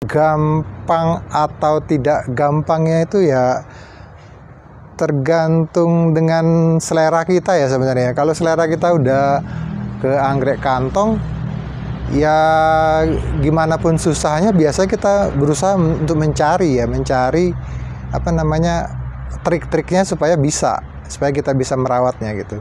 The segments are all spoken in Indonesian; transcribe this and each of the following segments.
gampang atau tidak gampangnya itu ya tergantung dengan selera kita ya sebenarnya. Kalau selera kita udah ke anggrek kantong, ya gimana pun susahnya biasa kita berusaha untuk mencari apa namanya trik-triknya supaya kita bisa merawatnya gitu.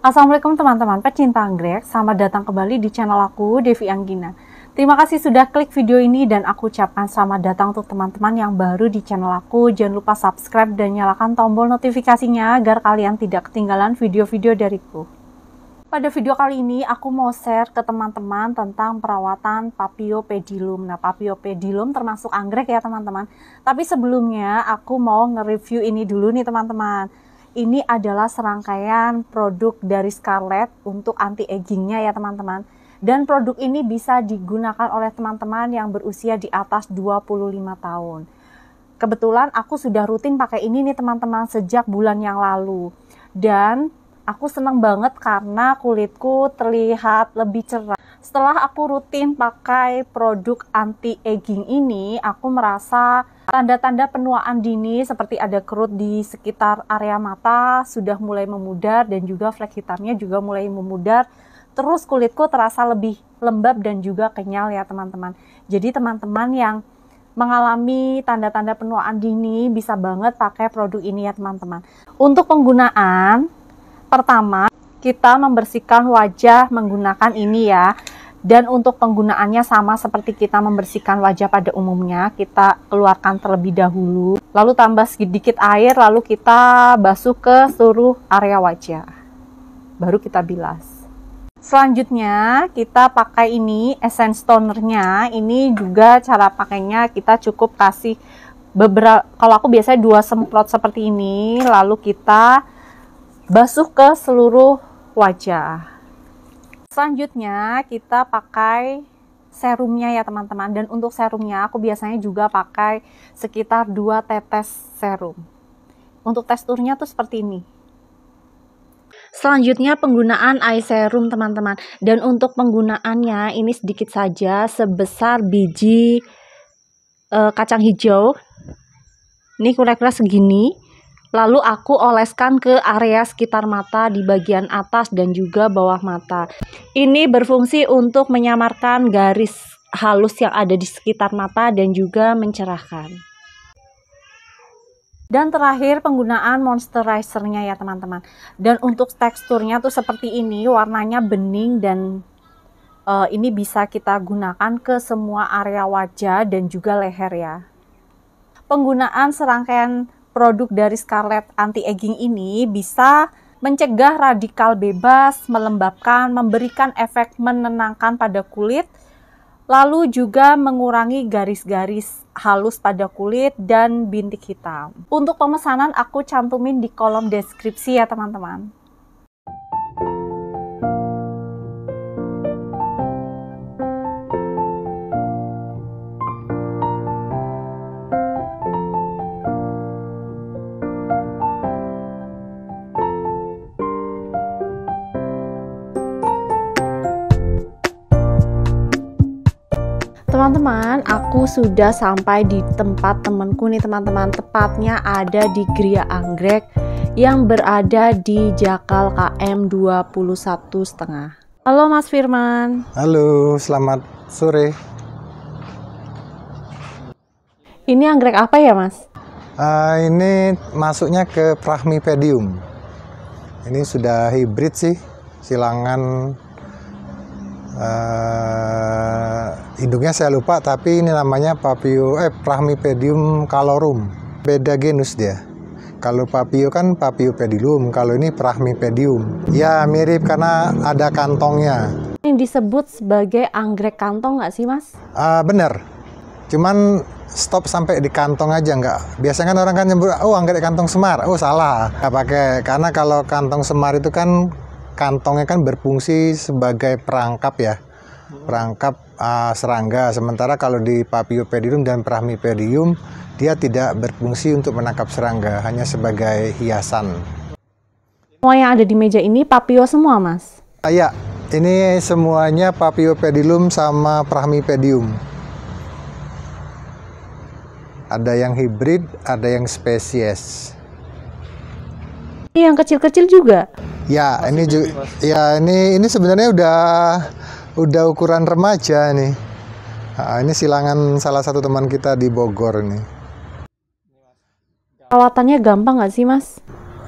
Assalamualaikum teman-teman pecinta anggrek, selamat datang kembali di channel aku, Devi Anggina. Terima kasih sudah klik video ini dan aku ucapkan selamat datang untuk teman-teman yang baru di channel aku. Jangan lupa subscribe dan nyalakan tombol notifikasinya agar kalian tidak ketinggalan video-video dariku. Pada video kali ini aku mau share ke teman-teman tentang perawatan Paphiopedilum. Nah, Paphiopedilum termasuk anggrek ya teman-teman. Tapi sebelumnya aku mau nge-review ini dulu nih teman-teman. Ini adalah serangkaian produk dari Scarlett untuk anti-agingnya ya teman-teman. Dan produk ini bisa digunakan oleh teman-teman yang berusia di atas 25 tahun. Kebetulan aku sudah rutin pakai ini nih teman-teman sejak bulan yang lalu. Dan aku seneng banget karena kulitku terlihat lebih cerah. Setelah aku rutin pakai produk anti-aging ini, aku merasa tanda-tanda penuaan dini seperti ada kerut di sekitar area mata sudah mulai memudar dan juga flek hitamnya juga mulai memudar. Terus kulitku terasa lebih lembab dan juga kenyal ya teman-teman. Jadi teman-teman yang mengalami tanda-tanda penuaan dini bisa banget pakai produk ini ya teman-teman. Untuk penggunaan, pertama kita membersihkan wajah menggunakan ini ya. Dan untuk penggunaannya sama seperti kita membersihkan wajah pada umumnya, kita keluarkan terlebih dahulu, lalu tambah sedikit air, lalu kita basuh ke seluruh area wajah, baru kita bilas. Selanjutnya kita pakai ini essence tonernya. Ini juga cara pakainya kita cukup kasih beberapa, kalau aku biasanya 2 semprot seperti ini, lalu kita basuh ke seluruh wajah. Selanjutnya kita pakai serumnya ya teman-teman. Dan untuk serumnya aku biasanya juga pakai sekitar 2 tetes serum. Untuk teksturnya tuh seperti ini. Selanjutnya penggunaan eye serum teman-teman. Dan untuk penggunaannya ini sedikit saja sebesar biji kacang hijau. Ini kira-kira segini. Lalu aku oleskan ke area sekitar mata di bagian atas dan juga bawah mata. Ini berfungsi untuk menyamarkan garis halus yang ada di sekitar mata dan juga mencerahkan. Dan terakhir penggunaan moisturizer-nya ya teman-teman. Dan untuk teksturnya tuh seperti ini, warnanya bening dan ini bisa kita gunakan ke semua area wajah dan juga leher ya. Penggunaan serangkaian produk dari Scarlett anti-aging ini bisa mencegah radikal bebas, melembabkan, memberikan efek menenangkan pada kulit, lalu juga mengurangi garis-garis halus pada kulit dan bintik hitam. Untuk pemesanan aku cantumin di kolom deskripsi ya teman-teman. Teman-teman, aku sudah sampai di tempat temanku nih teman-teman. Tepatnya ada di Gria Anggrek yang berada di Jakal KM 21,5. Halo Mas Firman. Halo, selamat sore. Ini anggrek apa ya Mas? Ini masuknya ke Brahmipedium. Ini sudah hibrid sih, silangan. Induknya saya lupa, tapi ini namanya Brahmipedium calorum. Beda genus dia. Kalau Paphio kan Paphiopedilum, kalau ini Brahmipedium. Ya mirip karena ada kantongnya. Yang disebut sebagai anggrek kantong nggak sih Mas? Bener. Cuman stop sampai di kantong aja nggak. Biasanya kan orang kan nyebut, oh anggrek kantong semar. Oh salah. Nggak pakai. Karena kalau kantong semar itu kan kantongnya kan berfungsi sebagai perangkap ya, perangkap serangga. Sementara kalau di Paphiopedilum dan Brahmipedium dia tidak berfungsi untuk menangkap serangga, hanya sebagai hiasan. Semua yang ada di meja ini Paphio semua Mas? Ya, ini semuanya Paphiopedilum sama Brahmipedium. Ada yang hibrid, ada yang spesies. Ini yang kecil-kecil juga. Ya, ini juga. Ya, ini sebenarnya udah ukuran remaja nih. Nah, ini silangan salah satu teman kita di Bogor nih. Perawatannya gampang nggak sih, Mas?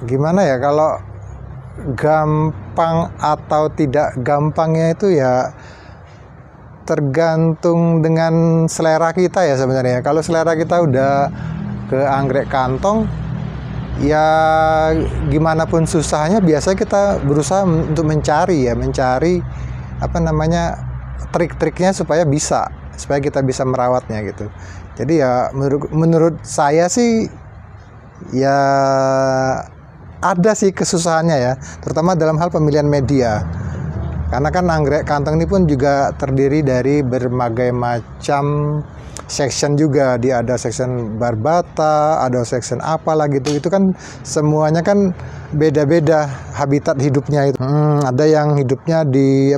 Gimana ya, kalau gampang atau tidak gampangnya itu ya tergantung dengan selera kita ya sebenarnya. Kalau selera kita udah ke anggrek kantong, ya gimana pun susahnya biasa kita berusaha untuk mencari apa namanya trik-triknya supaya kita bisa merawatnya gitu. Jadi ya menurut saya sih ya ada sih kesusahannya ya, terutama dalam hal pemilihan media. Karena kan anggrek kantong ini pun juga terdiri dari berbagai macam section juga. Dia ada section barbata, ada section apalah gitu. Itu kan semuanya kan beda-beda habitat hidupnya itu. Ada yang hidupnya di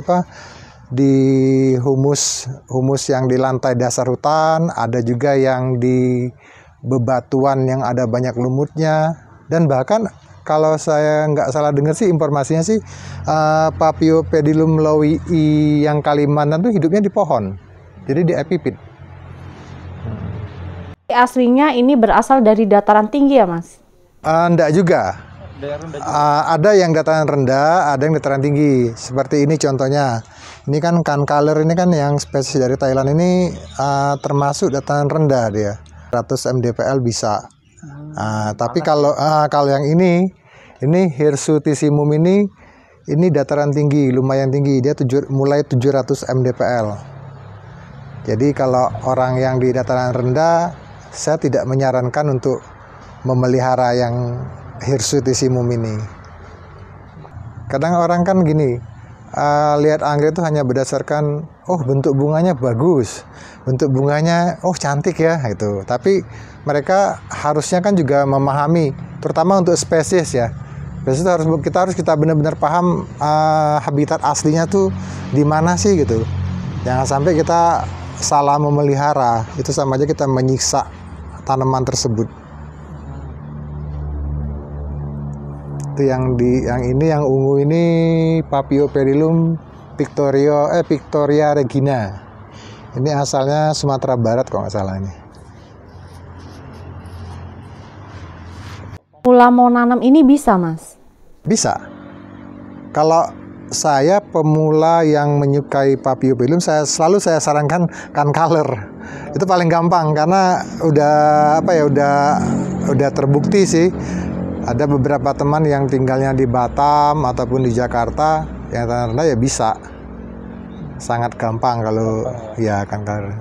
humus yang di lantai dasar hutan, ada juga yang di bebatuan yang ada banyak lumutnya, dan bahkan kalau saya nggak salah dengar sih informasinya sih Paphiopedilum lowii yang Kalimantan tuh hidupnya di pohon, jadi di epipit. Aslinya ini berasal dari dataran tinggi ya, Mas? Enggak juga. Ada yang dataran rendah, ada yang dataran tinggi. Seperti ini contohnya. Ini kan Kankaler ini kan yang spesies dari Thailand ini termasuk dataran rendah dia. 100 mdpl bisa. Tapi kalau yang ini Hirsutissimum ini dataran tinggi, lumayan tinggi. Dia mulai 700 mdpl. Jadi kalau orang yang di dataran rendah, saya tidak menyarankan untuk memelihara yang Hirsutissimum ini. Kadang orang kan gini, lihat anggrek itu hanya berdasarkan bentuk bunganya bagus, bentuk bunganya cantik ya gitu. Tapi mereka harusnya kan juga memahami, terutama untuk spesies ya. Spesies itu kita benar-benar paham habitat aslinya tuh di mana sih gitu. Jangan sampai kita salah memelihara, itu sama aja kita menyiksa tanaman tersebut. Itu yang ungu ini Paphiopedilum Victoria Regina. Ini asalnya Sumatera Barat kalau nggak salah ini. Mula mau nanam ini bisa, Mas? Bisa. Kalau saya pemula yang menyukai Paphiopedilum, saya sarankan Kankaler. Itu paling gampang karena udah terbukti sih. Ada beberapa teman yang tinggalnya di Batam ataupun di Jakarta yang tanah rendah ya bisa. Sangat gampang kalau ya Kankaler.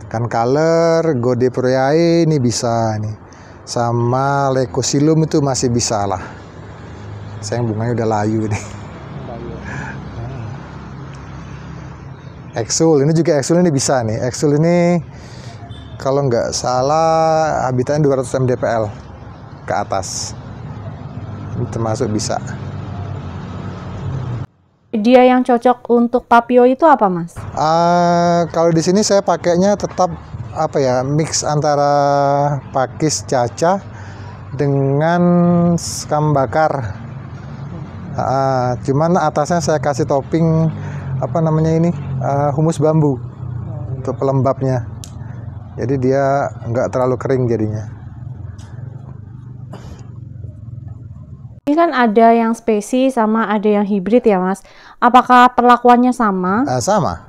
Kankaler, Godebroeae ini bisa nih. Sama Leucoxylum itu masih bisa lah. Sayang bunganya udah layu nih. Exul ini bisa nih. Exul ini kalau nggak salah habitatnya 200 mdpl ke atas. Ini termasuk bisa. Dia yang cocok untuk Papio itu apa, Mas? Kalau di sini saya pakainya tetap mix antara pakis cacah dengan skam bakar. Cuman atasnya saya kasih topping humus bambu untuk pelembabnya. Jadi dia nggak terlalu kering jadinya. Ini kan ada yang spesies sama ada yang hibrid ya, Mas. Apakah perlakuannya sama? Sama.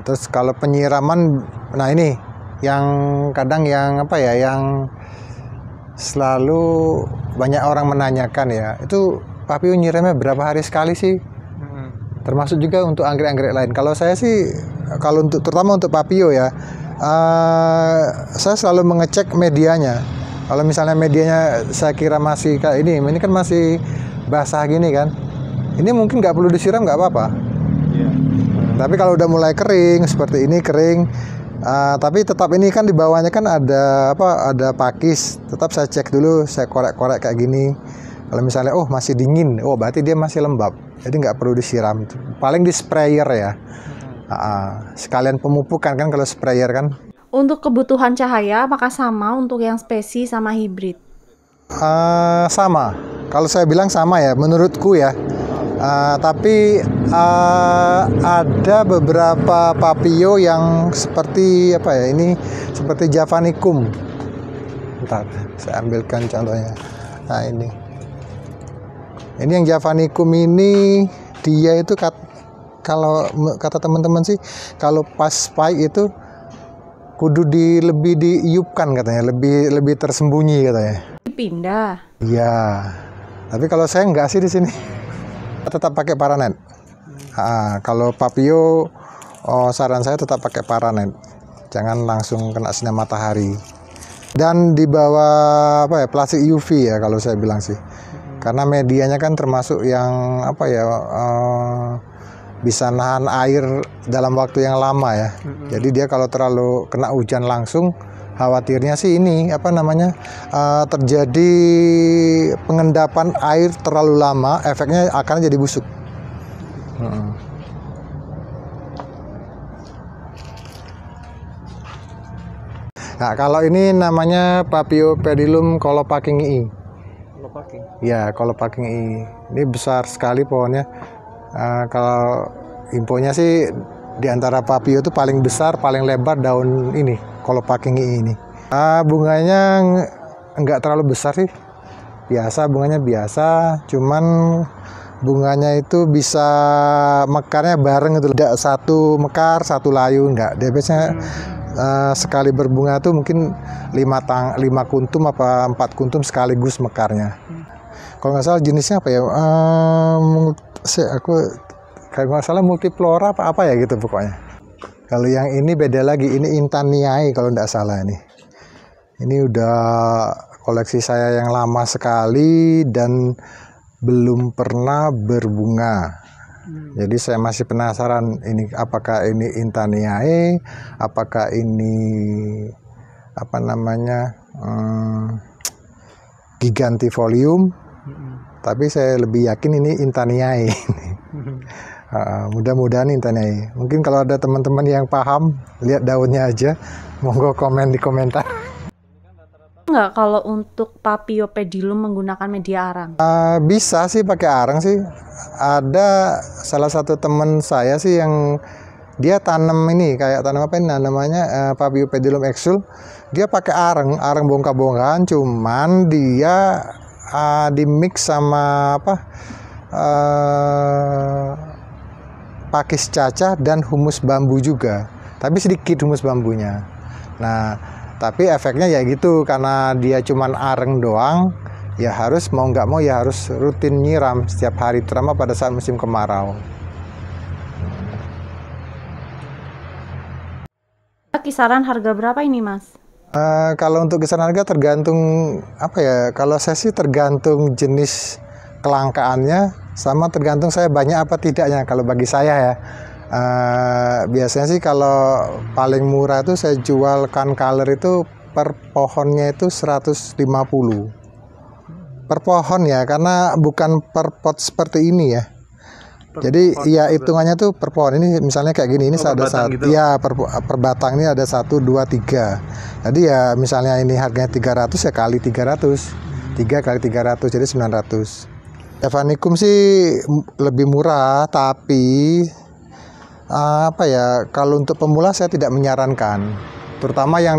Terus kalau penyiraman, nah ini yang kadang yang selalu banyak orang menanyakan ya, itu Papio nyiramnya berapa hari sekali sih? Termasuk juga untuk anggrek-anggrek lain. Kalau saya sih, terutama untuk Papio ya, saya selalu mengecek medianya. Kalau misalnya medianya saya kira masih kayak ini kan masih basah gini kan, ini mungkin nggak perlu disiram, nggak apa-apa. Tapi kalau udah mulai kering seperti ini tapi tetap ini kan di bawahnya kan ada pakis, tetap saya cek dulu, saya korek-korek kayak gini. Kalau misalnya oh masih dingin, oh berarti dia masih lembab. Jadi nggak perlu disiram. Paling di sprayer ya. Sekalian pemupukan kan kalau sprayer kan. Untuk kebutuhan cahaya, apakah sama untuk yang spesies sama hibrid? Sama. Kalau saya bilang sama ya, menurutku ya. Tapi ada beberapa papio yang seperti apa ya? Ini seperti Javanicum. Bentar, saya ambilkan contohnya. Nah ini yang Javanicum ini dia itu kalau kata teman-teman sih kalau pas spike itu kudu lebih diiupkan katanya, lebih tersembunyi katanya. Dipindah. Iya. Tapi kalau saya enggak sih di sini. Tetap pakai paranet. Kalau papio saran saya tetap pakai paranet. Jangan langsung kena sinar matahari. Dan di bawah plastik UV ya kalau saya bilang sih. Karena medianya kan termasuk yang bisa nahan air dalam waktu yang lama ya. Jadi dia kalau terlalu kena hujan langsung, khawatirnya sih ini terjadi pengendapan air terlalu lama, efeknya akan jadi busuk. Nah kalau ini namanya Paphiopedilum colopakinii. Ya, colopakinii. Ini besar sekali pohonnya. Kalau infonya sih di antara papio itu paling besar, paling lebar daun ini, colopakinii ini. Bunganya enggak terlalu besar sih. Biasa, bunganya biasa, cuman bunganya itu bisa mekarnya bareng itu. Tidak satu mekar, satu layu, enggak. Dia biasanya sekali berbunga tuh mungkin 5 kuntum apa 4 kuntum sekaligus mekarnya. Kalau nggak salah jenisnya apa ya? Aku kalau nggak salah multiflora apa ya gitu pokoknya. Kalau yang ini beda lagi, ini Intaniae kalau nggak salah ini. Ini udah koleksi saya yang lama sekali dan belum pernah berbunga. Jadi saya masih penasaran ini apakah ini Intaniae, apakah ini Gigantifolium. Tapi saya lebih yakin ini Intaniae. Mudah-mudahan Intaniae. Mungkin kalau ada teman-teman yang paham, lihat daunnya aja, monggo komen di komentar. Enggak kalau untuk Paphiopedilum menggunakan media arang? Bisa sih pakai arang sih. Ada salah satu teman saya sih yang dia tanam ini kayak tanam apa ini namanya Paphiopedilum exul. Dia pakai arang bongkar-bongkaran, cuman dia di mix sama pakis cacah dan humus bambu juga, tapi sedikit humus bambunya. Nah tapi efeknya ya gitu, karena dia cuman areng doang ya harus mau nggak mau ya harus rutin nyiram setiap hari, terutama pada saat musim kemarau. Kisaran harga berapa ini Mas? Kalau untuk kisaran harga tergantung kalau saya sih tergantung jenis kelangkaannya sama tergantung saya banyak apa tidaknya. Kalau bagi saya ya biasanya sih kalau paling murah itu saya jual color itu per pohonnya itu 150 per pohon ya, karena bukan per pot seperti ini ya. Jadi ya hitungannya tuh per pohon. Ini misalnya kayak gini, ini ada satu gitu. Ya per batang ini ada 1, 2, 3. Jadi ya misalnya ini harganya 300 ya kali 300, 3 kali 300 jadi 900. Javanicum sih lebih murah, tapi kalau untuk pemula saya tidak menyarankan, terutama yang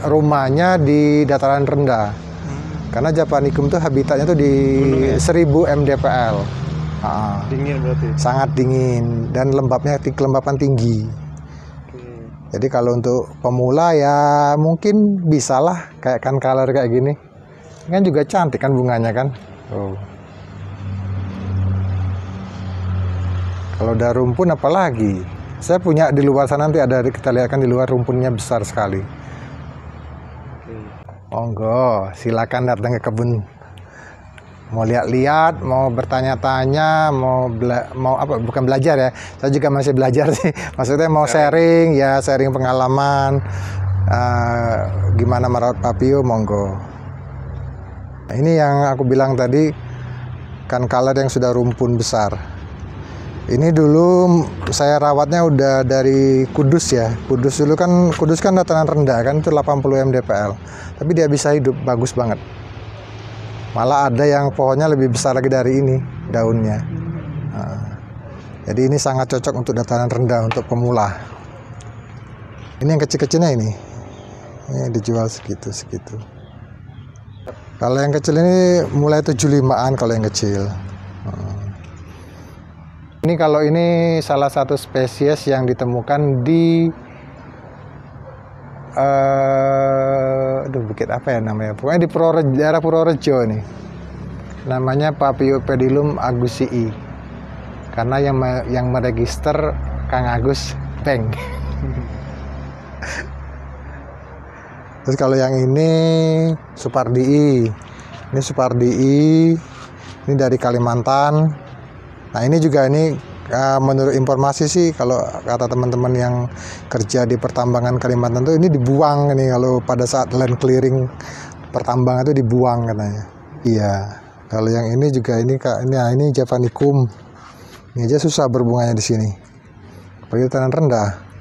rumahnya di dataran rendah, karena Javanicum tuh habitatnya tuh di 1000 mdpl. Dingin berarti? Sangat dingin dan kelembapan tinggi. Jadi kalau untuk pemula ya mungkin bisalah kayak color kayak gini. Kan juga cantik kan bunganya kan. Kalau udah rumpun apalagi. Saya punya di luar sana, nanti ada kita lihat kan di luar rumpunnya besar sekali. Monggo, silakan datang ke kebun. Mau lihat-lihat, mau bertanya-tanya, bukan belajar ya. Saya juga masih belajar sih. Maksudnya mau sharing pengalaman gimana merawat papio, monggo. Nah, ini yang aku bilang tadi, kan color yang sudah rumpun besar. Ini dulu saya rawatnya udah dari Kudus ya. Kudus kan dataran rendah kan, itu 80 mdpl. Tapi dia bisa hidup bagus banget. Malah ada yang pohonnya lebih besar lagi dari ini daunnya. Nah, jadi ini sangat cocok untuk dataran rendah, untuk pemula. Ini yang kecil-kecilnya ini dijual segitu. Kalau yang kecil ini mulai 75-an kalau yang kecil. Ini kalau ini salah satu spesies yang ditemukan di bukit apa ya namanya? Pokoknya di daerah Purworejo nih. Namanya Paphiopedilum agusii. Karena yang meregister Kang Agus Bank. Terus kalau yang ini Supardii, ini dari Kalimantan. Nah ini juga menurut informasi sih, kalau kata teman-teman yang kerja di pertambangan Kalimantan tuh ini dibuang ini kalau pada saat land clearing pertambangan itu dibuang katanya. Iya. Kalau yang ini juga ini Javanicum. Ini aja susah berbunganya di sini. Apalagi tanah rendah.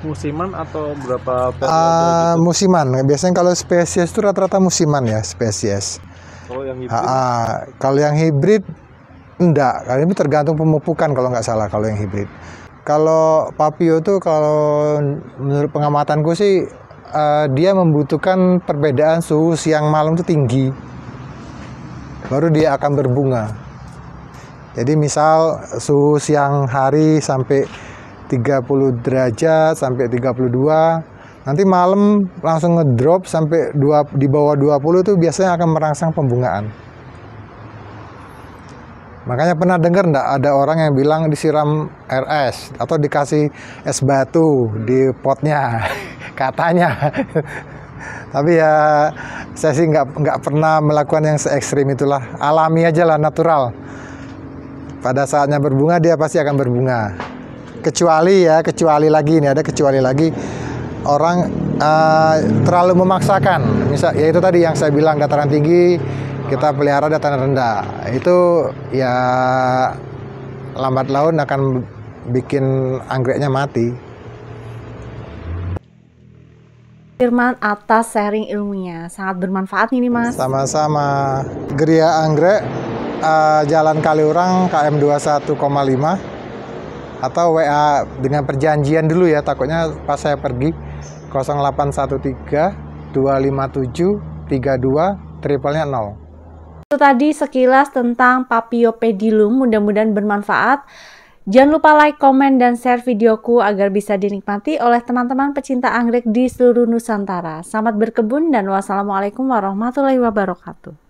Musiman atau berapa periode gitu? Musiman. Biasanya kalau spesies itu rata-rata musiman ya, spesies. Oh, yang hibrid? Kalau yang hibrid enggak. Ini tergantung pemupukan kalau nggak salah kalau yang hibrid. Kalau Papio tuh kalau menurut pengamatanku sih dia membutuhkan perbedaan suhu siang malam tuh tinggi. Baru dia akan berbunga. Jadi misal suhu siang hari sampai 30 derajat sampai 32, nanti malam langsung ngedrop sampai di bawah 20 tuh biasanya akan merangsang pembungaan. Makanya pernah dengar enggak ada orang yang bilang disiram air es atau dikasih es batu di potnya katanya. Tapi ya saya sih nggak pernah melakukan yang se ekstrim itulah, alami aja lah, natural. Pada saatnya berbunga dia pasti akan berbunga. Kecuali lagi orang terlalu memaksakan. Misal ya itu tadi yang saya bilang, dataran tinggi kita pelihara dataran rendah. Itu ya lambat laun akan bikin anggreknya mati. Firman atas sharing ilmunya, sangat bermanfaat ini Mas. Sama-sama. Geria anggrek Jalan Kaliurang KM 21,5 atau WA dengan perjanjian dulu ya, takutnya pas saya pergi 0813 257 32 triple-nya 0. Itu tadi sekilas tentang Paphiopedilum, mudah-mudahan bermanfaat. Jangan lupa like, komen, dan share videoku agar bisa dinikmati oleh teman-teman pecinta anggrek di seluruh Nusantara. Selamat berkebun dan wassalamualaikum warahmatullahi wabarakatuh.